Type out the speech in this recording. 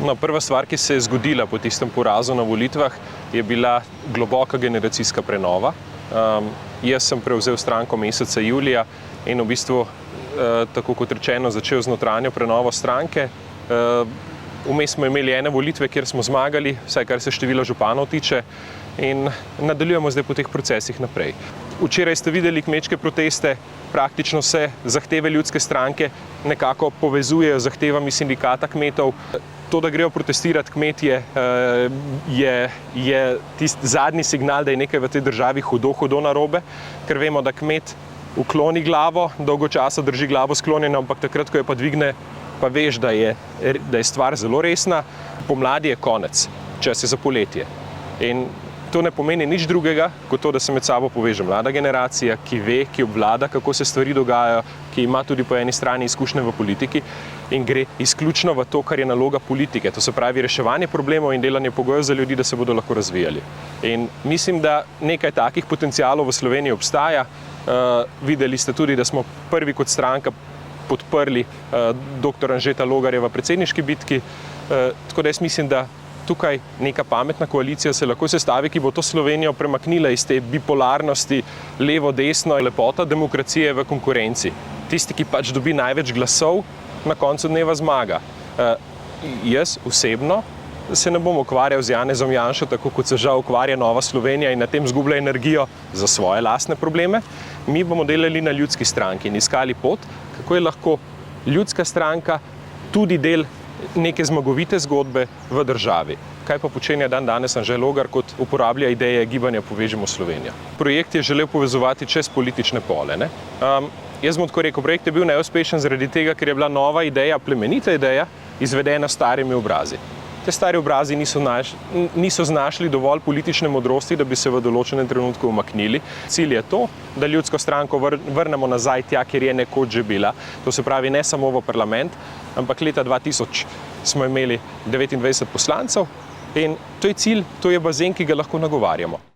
No, prva stvar, ki se je zgodila po tistem porazu na volitvah, je bila globoka generacijska prenova. Jaz sem prevzel stranko meseca julija in v bistvu, tako kot rečeno, začel z notranjo prenovo stranke. Vmes smo imeli ene volitve, kjer smo zmagali, vsaj kar se števila županov tiče, in nadaljujemo zdaj po teh procesih naprej. Včeraj ste videli kmečke proteste, praktično se zahteve ljudske stranke nekako povezujejo z zahtevami sindikata kmetov. To, da grejo protestirati kmetje, je tisti zadnji signal, da je nekaj v tej državi hudo narobe, ker vemo, da kmet ukloni glavo, dolgo časa drži glavo sklonjeno, ampak takrat, ko jo pa dvigne, pa veš, da je stvar zelo resna. Pomladi je konec, čas je za poletje. In to ne pomeni nič drugega, kot to, da se med sabo poveže mlada generacija, ki ve, ki obvlada, kako se stvari dogajajo, ki ima tudi po eni strani izkušnje v politiki in gre izključno v to, kar je naloga politike. To se pravi reševanje problemov in delanje pogojev za ljudi, da se bodo lahko razvijali. In mislim, da nekaj takih potencialov v Sloveniji obstaja. Videli ste tudi, da smo prvi kot stranka podprli dr. Anžeta Logarja v predsedniški bitki. Tako da jaz mislim, da tukaj neka pametna koalicija se lahko sestavi, ki bo to Slovenijo premaknila iz te bipolarnosti levo-desno. Lepota demokracije v konkurenci. Tisti, ki pač dobi največ glasov, na koncu dneva zmaga. Jaz osebno se ne bom ukvarjal z Janezom Janšo, tako kot se žal ukvarja Nova Slovenija in na tem zgublja energijo za svoje lastne probleme. Mi bomo delali na ljudski stranki in iskali pot, kako je lahko ljudska stranka tudi del neke zmagovite zgodbe v državi. Kaj pa počenja danes Anže Logar, kot uporablja ideje gibanja Povežimo Slovenijo. Projekt je želel povezovati čez politične pole. Jaz bom tako rekel, projekt je bil neuspešen zaradi tega, ker je bila nova ideja, plemenita ideja, izvedena s starimi obrazi. Te stari obrazi niso znašli dovolj politične modrosti, da bi se v določenem trenutku umaknili. Cilj je to, da ljudsko stranko vrnemo nazaj tja, kjer je nekoč že bila. To se pravi ne samo v parlament, ampak leta 2000 smo imeli 29 poslancev in to je cilj, to je bazen, ki ga lahko nagovarjamo.